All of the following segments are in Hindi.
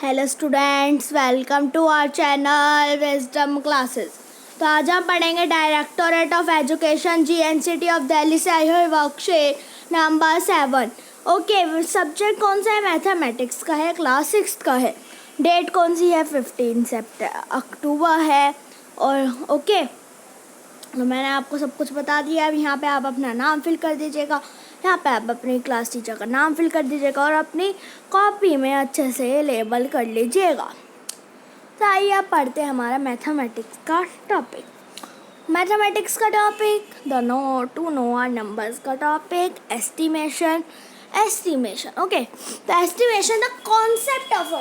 Hello students, welcome to our channel Wisdom Classes. तो आज हम पढ़ेंगे directorate of education GNCT of Delhi से आई हुई वर्कशीट नंबर 7। ओके, सब्जेक्ट कौन सा है? मैथमेटिक्स का है, क्लास 6 का है। डेट कौन सी है? 15 अक्टूबर है। और ओके, तो मैंने आपको सब कुछ बता दिया। अब यहाँ पे आप अपना नाम फिल कर दीजिएगा, यहाँ पे आप अपनी क्लास टीचर का नाम फिल कर दीजिएगा और अपनी कॉपी में अच्छे से लेबल कर लीजिएगा। तो आइए आप पढ़ते हैं हमारा मैथमेटिक्स का टॉपिक। मैथमेटिक्स का topic to know our numbers का टॉपिक एस्टिमेशन। ओके, तो estimation the concept of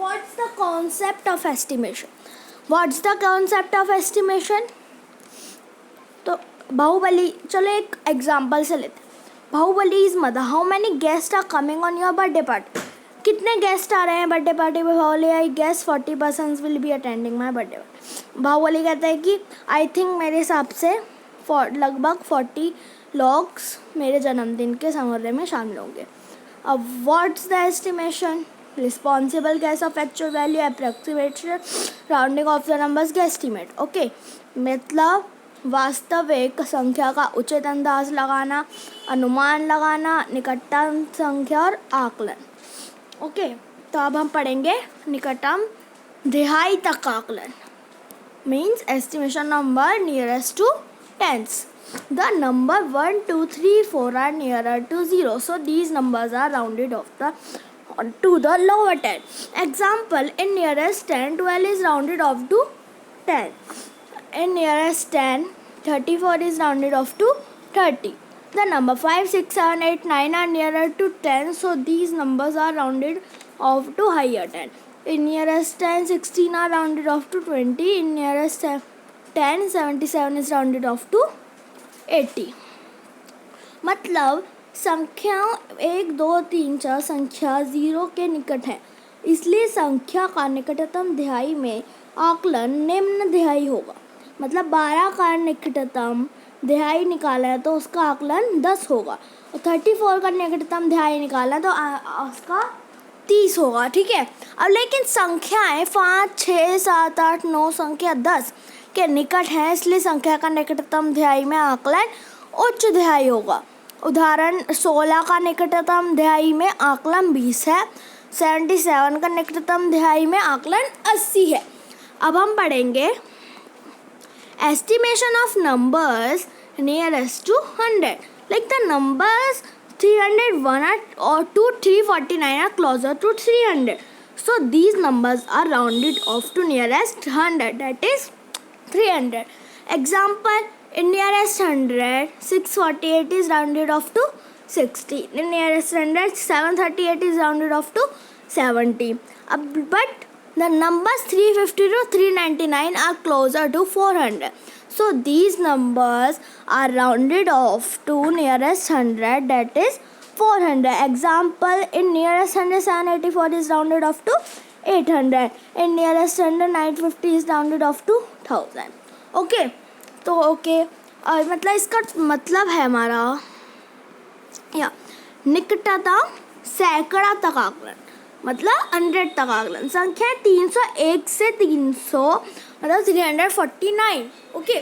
what's the concept of estimation. What's the concept of estimation? तो बाहुबली, चलो एक एग्जांपल से लेते हैं। Bahubali is mother, how many guest are coming on your birthday party? कितने गेस्ट आ रहे हैं बर्थडे पार्टी में? Bahubali, I guess 40 persons will be attending my birthday party. Baahubali कहता है कि आई थिंक मेरे हिसाब से लगभग 40 लोग मेरे जन्मदिन के समारोह में शामिल होंगे। अब what's the estimation? Responsible gas off actual value, approximation, rounding off the numbers के एस्टिमेट। ओके, मतलब वास्तविक संख्या का उचित अंदाज लगाना, अनुमान लगाना, निकटतम संख्या और आकलन। ओके, तो अब हम पढ़ेंगे निकटतम दिहाई तक आकलन। Means estimation number nearest to tens. The number 1, 2, 3, 4 are nearer to 0. So these numbers are rounded off to the lower 10. Example, in nearest 10, 12 is rounded off to 10. In nearest 10, 34 is rounded off to 30. The number 5, 6, 7, 8, 9 are nearer to 10. So these numbers are rounded off to higher 10. In nearest 10, 16 are rounded off to 20. In nearest 10, 77 is rounded off to 80। मतलब संख्या 1, 2, 3, 4 संख्या 0 के निकट है, इसलिए संख्या का निकटतम दिहाई में आकलन निम्न दिहाई होगा। मतलब 12 का निकटतम दिहाई निकाला है तो उसका आकलन 10 होगा, और 34 का निकटतम दिहाई निकाला है तो उसका 30 होगा। ठीक है, अब लेकिन संख्याएं 5, 6, 7, 8, 9 संख्या 10 के निकट है, इसलिए संख्या का निकटतम दिहाई में आकलन उच्च दिहाई होगा। उदाहरण 16 का निकटतम दिहाई में आकलन 20 है, 77 का निकटतम दिहाई में आकलन 80 है। अब हम पढ़ेंगे estimation of numbers nearest to 100। Like the numbers 301 or 349 are closer to 300. So these numbers are rounded off to nearest 100, that is 300. Example, in nearest 100, 648 is rounded off to 60. In nearest 100, 738 is rounded off to 70. But the numbers 350 to 399 are closer to 400. So these numbers are rounded off to nearest 100, that is 400. Example, in nearest 100, 784 is rounded off to 800. In nearest 100, 950 is rounded off to 1000. Okay, तो ओके, और मतलब इसका मतलब है हमारा या निकटतम सैकड़ा तक आकलन, मतलब 100 तक आकलन। संख्या 301 से 300 मतलब 349 ओके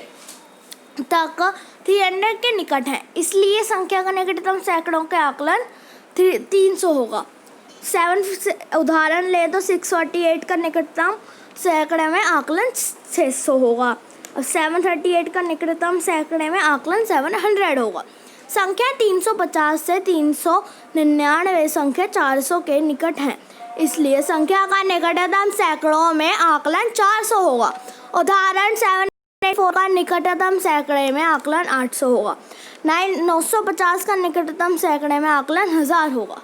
तक 300 के निकट है, इसलिए संख्या का निकटतम सैकड़ों के आकलन 300 होगा। 7 उदाहरण ले तो 648 का निकटतम सैकड़े में आकलन 600 होगा, और 738 का निकटतम सैकड़े में आकलन 700 होगा। संख्या 350 से 399 संख्या 400 के निकट है, इसलिए संख्या का निकटतम सैकड़ों में आकलन 400 होगा। उदाहरण 784 का निकटतम सैकड़े में आकलन 800 होगा। 950 का निकटतम सैकड़े में आकलन 1000 होगा।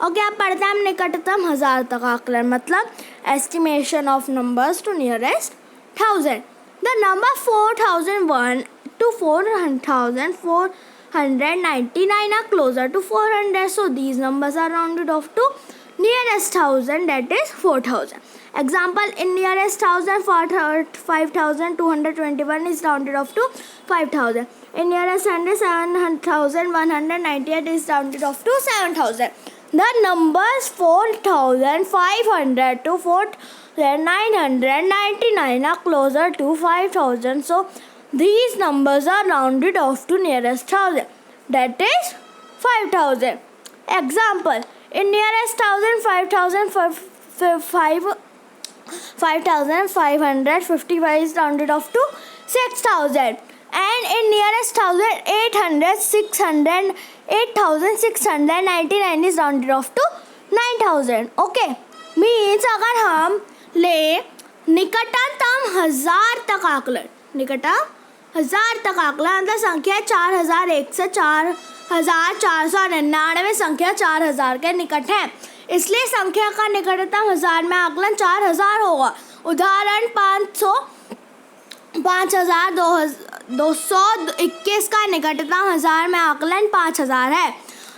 और क्या पढ़ते हैं हम निकटतम 1000 तक आकलन, मतलब estimation of numbers to nearest 1000। The number 4001 to 4499 are closer to 400. So these numbers are rounded off to nearest 1000, that is 4000. Example, in nearest 1000, 5221 is rounded off to 5000. In nearest 100, 7198 is rounded off to 7000. The numbers 4,500 to 4,999 are closer to 5,000. So these numbers are rounded off to nearest thousand. That is 5,000. Example: in nearest thousand, 5,555 is rounded off to 6,000. And in nearest thousand, 8,699 is rounded off to 9,000. Okay, means अगर हम ले निकटतम 1000 तक आकलन, निकटतम 1000 तक आकलन मतलब संख्या 4001 से 4,499 संख्या 4000 के निकट है, इसलिए संख्या का निकटतम 1000 में आकलन 4000 होगा. उदाहरण 5,221 का निकटतम 1000 में आकलन 5000 है.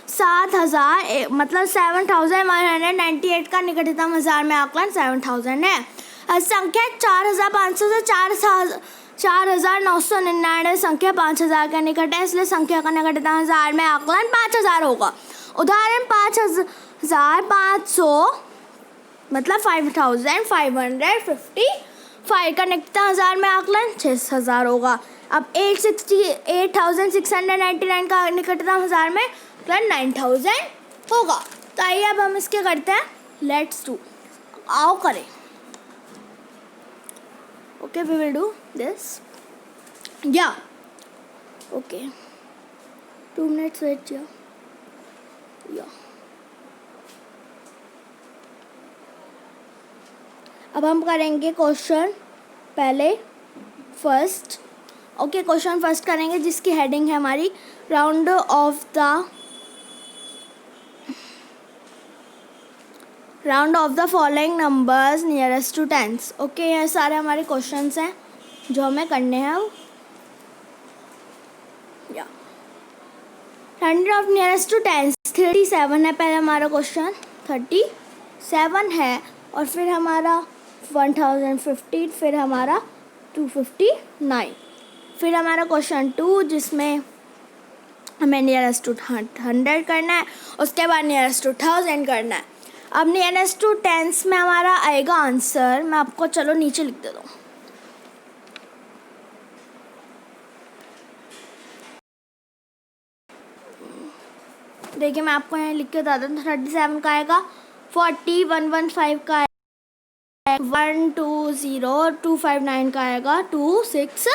7,000 मतलब 7,198 का निकटतम 1000 में आकलन 7,000 है. संख्या 4,500 से 4,999 संख्या 5,000 के निकट है, इसलिए संख्या का निकटतम 1000 में आकलन 5,000 होगा. उदाहरण 5,500 मतलब 5,555 का निकटतम 1000 में आकलन 6,000 होगा. अब 8,699 का निकटतम 1000 में आकलन 9,000 होगा. तो आइए अब हम इसके करते हैं. लेट्स डू, आओ करें. Okay, we will do this. Yeah okay, 2 minutes wait. या अब हम करेंगे क्वेश्चन पहले फर्स्ट. ओके, क्वेश्चन फर्स्ट करेंगे जिसकी हेडिंग है हमारी round off the following numbers nearest to tens. Okay, ये सारे हमारे क्वेश्चंस हैं जो हमें करने हैं. या round off nearest to tens 37 है पहले हमारा क्वेश्चन. 37 है और फिर हमारा 1015, फिर हमारा 259, फिर हमारा क्वेश्चन 2 जिसमें हमें नियरेस्ट टू 100 करना है, उसके बाद नियरेस्ट टू 1000 करना है. अब नियरेस्ट टू टेंस में हमारा आएगा आंसर. मैं आपको चलो नीचे लिख देता हूँ. देखिए मैं आपको यहाँ लिख के बता दूँ. 37 का आएगा 40, 115 का 120, 259 का आएगा 260.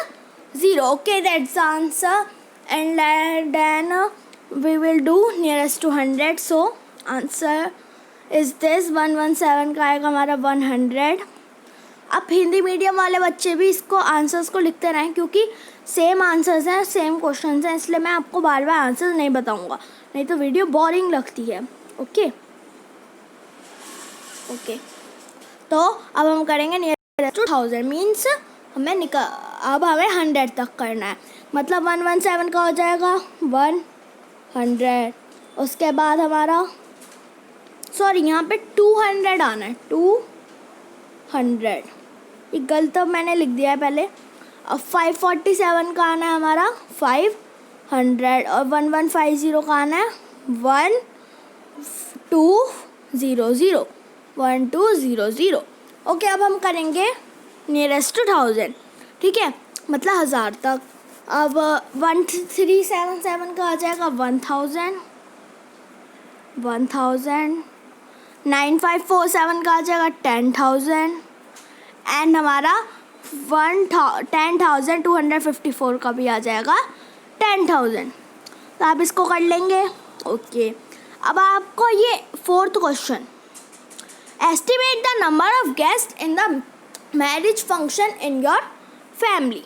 Okay, that's answer. And then we will do nearest to 100. So answer is this. 117 का आएगा हमारा 100. अब हिंदी मीडियम वाले बच्चे भी इसको आंसर्स को लिखते रहें क्योंकि सेम आंसर्स हैं, सेम क्वेश्चंस हैं, इसलिए मैं आपको बार बार आंसर्स नहीं बताऊंगा, नहीं तो वीडियो बोरिंग लगती है. ओके, तो अब हम करेंगे नियरेस्ट टू 1000. मीन्स हमें अब हमें 100 तक करना है. मतलब 117 का हो जाएगा 100. उसके बाद हमारा यहाँ पे 200 आना है. 200 ये गलत मैंने लिख दिया है पहले. अब 547 का आना है हमारा 500 और 1150 का आना है 1200. ओके, अब हम करेंगे नियरेस्ट टू 1000. ठीक है, मतलब 1000 तक. अब 1377 का आ जाएगा 1000. 9547 का आ जाएगा 10,000. एंड हमारा 10,254 का भी आ जाएगा 10,000. तो आप इसको कर लेंगे. ओके, अब आपको ये 4th question. Estimate the number of guest in the marriage function in your family.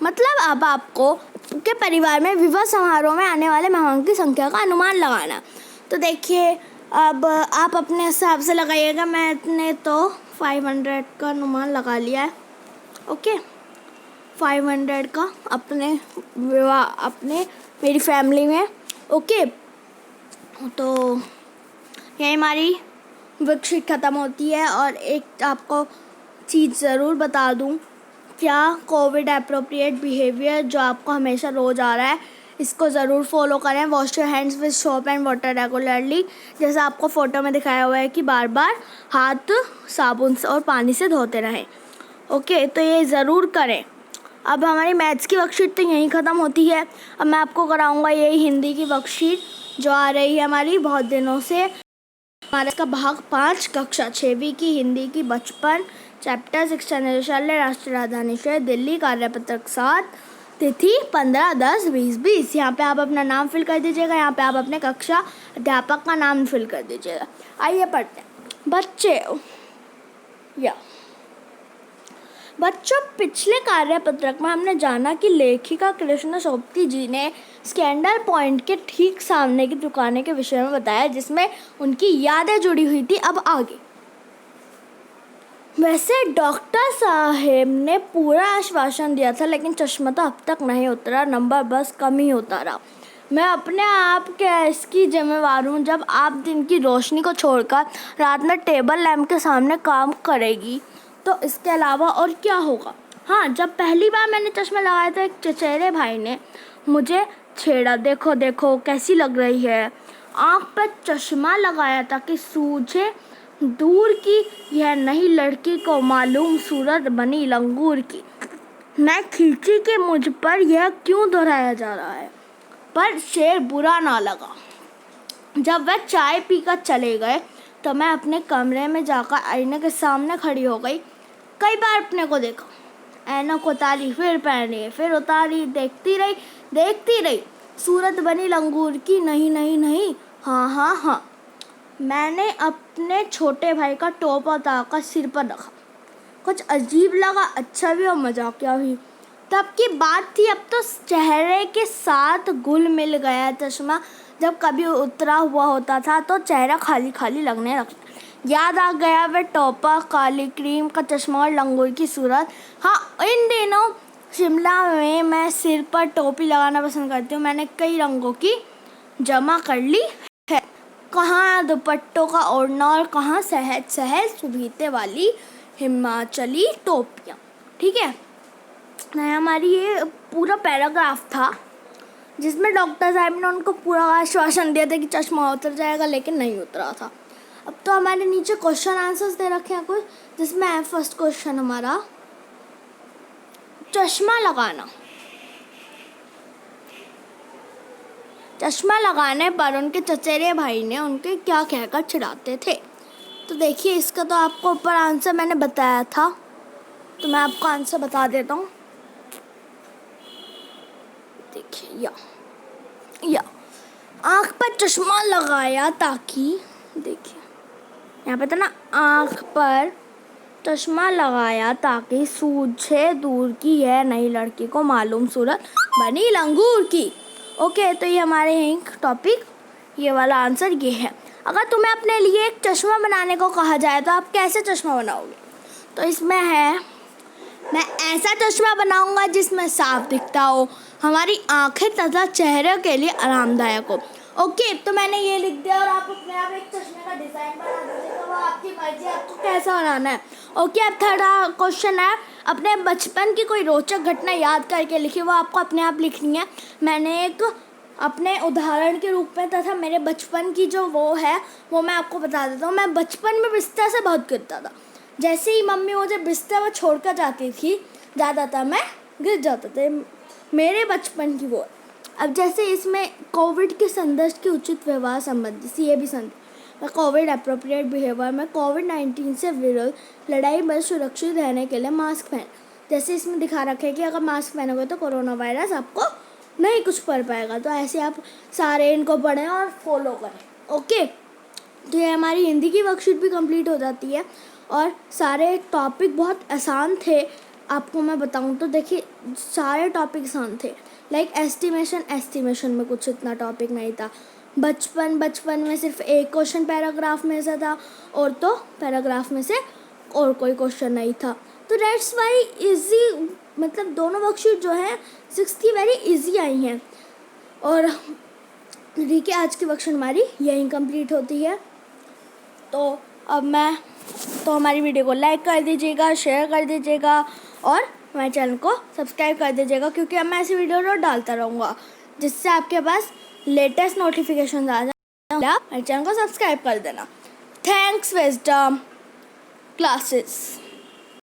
मतलब अब आपको के परिवार में विवाह समारोह में आने वाले मेहमानों की संख्या का अनुमान लगाना. तो देखिए अब आप अपने हिसाब से लगाइएगा. मैंने तो 500 का अनुमान लगा लिया है. ओके, 500 का अपने विवाह मेरी फैमिली में. ओके, तो यही हमारी वर्कशीट ख़त्म होती है. और एक आपको चीज़ ज़रूर बता दूं, क्या कोविड अप्रोप्रिएट बिहेवियर जो आपको हमेशा रोज़ आ रहा है, इसको ज़रूर फॉलो करें। Wash your hands with soap and water regularly, जैसा आपको फ़ोटो में दिखाया हुआ है कि बार बार हाथ साबुन से और पानी से धोते रहें। ओके, तो ये ज़रूर करें। अब हमारी मैथ्स की वर्कशीट तो यहीं ख़त्म होती है। अब मैं आपको कराऊंगा यही हिंदी की वर्कशीट जो आ रही है हमारी बहुत दिनों से। हमारा इसका भाग 5 कक्षा 6वीं की हिंदी की बचपन, चैप्टर 6 निदेशालय राष्ट्रीय राजधानी शहर दिल्ली, कार्यपत्रक 7, तिथि 15, 10, 20, 20। यहाँ पे आप अपना नाम फिल कर दीजिएगा। यहाँ पे आप अपने कक्षा अध्यापक का नाम फिल कर दीजिएगा। आइए पढ़ते हैं बच्चों, पिछले कार्यपत्रक में हमने जाना कि लेखिका कृष्ण सोबती जी ने स्कैंडल पॉइंट के ठीक सामने की दुकानें के विषय में बताया, जिसमें उनकी यादें जुड़ी हुई थी। अब आगे, वैसे डॉक्टर साहेब ने पूरा आश्वासन दिया था, लेकिन चश्मा तो अब तक नहीं उतरा, नंबर बस कम ही होता रहा। मैं अपने आप के इसकी जिम्मेवार हूँ। जब आप दिन की रोशनी को छोड़कर रात में टेबल लैंप के सामने काम करेगी तो इसके अलावा और क्या होगा। हाँ, जब पहली बार मैंने चश्मा लगाया तो एक चचेरे भाई ने मुझे छेड़ा, देखो देखो कैसी लग रही है। आँख पर चश्मा लगाया ताकि सूझे दूर की यह नई लड़की को मालूम सूरत बनी लंगूर की। मैं खींची कि मुझ पर यह क्यों दोहराया जा रहा है, पर शेर बुरा ना लगा। जब वह चाय पीकर चले गए तो मैं अपने कमरे में जाकर आईने के सामने खड़ी हो गई। कई बार अपने को देखा, ऐनक उतारी, फिर पहनी, फिर उतारी, देखती रही। सूरत बनी लंगूर की। नहीं नहीं नहीं, हाँ हाँ हाँ। मैंने अपने छोटे भाई का टोपा उतारकर सिर पर रखा। कुछ अजीब लगा, अच्छा भी और मजाकिया भी। तब की बात थी। अब तो चेहरे के साथ घुल मिल गया चश्मा। जब कभी उतरा हुआ होता था तो चेहरा खाली खाली लगने लगता। याद आ गया वह टोपा, काली क्रीम का चश्मा और लंगूर की सूरत। हाँ, इन दिनों शिमला में मैं सिर पर टोपी लगाना पसंद करती हूँ। मैंने कई रंगों की जमा कर ली है, कहाँ दुपट्टों का ओढ़ना और कहाँ सहज सहज सुभीते वाली हिमाचली टोपियाँ। ठीक है, हमारी ये पूरा पैराग्राफ था जिसमें डॉक्टर साहब ने उनको पूरा आश्वासन दिया था कि चश्मा उतर जाएगा, लेकिन नहीं उतरा था। अब तो हमारे नीचे क्वेश्चन आंसर्स दे रखे हैं कुछ, जिसमें फर्स्ट क्वेश्चन हमारा चश्मा लगाने पर उनके चचेरे भाई ने उनके क्या कहकर चिढ़ाते थे। तो देखिए, इसका तो आपको ऊपर आंसर मैंने बताया था, तो मैं आपको आंसर बता देता हूँ। देखिए, या आँख पर चश्मा लगाया ताकि, देखिए यहाँ पे था ना, आँख पर चश्मा लगाया ताकि सूझे दूर की यह नई लड़की को मालूम सूरत बनी लंगूर की। ओके, तो ये हमारे यहीं टॉपिक, ये वाला आंसर ये है। अगर तुम्हें अपने लिए एक चश्मा बनाने को कहा जाए तो आप कैसे चश्मा बनाओगे? तो इसमें है, मैं ऐसा चश्मा बनाऊंगा जिसमें साफ दिखता हो, हमारी आंखें तथा चेहरे के लिए आरामदायक हो। ओके, तो मैंने ये लिख दिया और आप अपने आप एक चश्मे का डिज़ाइन बना दीजिए, तो वो आपकी मर्जी, आपको कैसा बनाना है। ओके, अब थर्ड क्वेश्चन है, अपने बचपन की कोई रोचक घटना याद करके लिखिए। वो आपको अपने आप लिखनी है। मैंने एक अपने उदाहरण के रूप में तथा मेरे बचपन की जो वो है वो मैं आपको बता देता हूँ। मैं बचपन में बिस्तर से बहुत गिरता था। जैसे ही मम्मी मुझे बिस्तर पर छोड़कर जाता था मैं गिर जाता था। मेरे बचपन की वो। अब जैसे इसमें कोविड के संदर्भ के उचित व्यवहार संबंधी सी ये भी संदेश, कोविड एप्रोप्रिएट बिहेवियर में कोविड-19 से विरुद्ध लड़ाई में सुरक्षित रहने के लिए मास्क पहन। जैसे इसमें दिखा रखा है कि अगर मास्क पहनोगे तो कोरोना वायरस आपको नहीं कुछ कर पाएगा। तो ऐसे आप सारे इनको पढ़ें और फॉलो करें। ओके, तो ये हमारी हिंदी की वर्कशीट भी कंप्लीट हो जाती है और सारे टॉपिक बहुत आसान थे। आपको मैं बताऊं तो देखिए, सारे टॉपिक आसान थे। लाइक एस्टिमेशन में कुछ इतना टॉपिक नहीं था। बचपन में सिर्फ एक क्वेश्चन पैराग्राफ में से था, और तो पैराग्राफ में से और कोई क्वेश्चन नहीं था। तो दैट्स वाई इजी, मतलब दोनों वर्कशीट जो है 6 की वेरी इजी आई हैं। और ठीक है, आज की वर्कशीट हमारी यहीं कंप्लीट होती है। तो अब हमारी वीडियो को लाइक कर दीजिएगा, शेयर कर दीजिएगा और हमारे चैनल को सब्सक्राइब कर दीजिएगा, क्योंकि अब मैं ऐसी वीडियो रोज डालता रहूँगा। जिससे आपके पास लेटेस्ट नोटिफिकेशन आ जाए। मेरे चैनल को सब्सक्राइब कर देना। Thanks wisdom classes.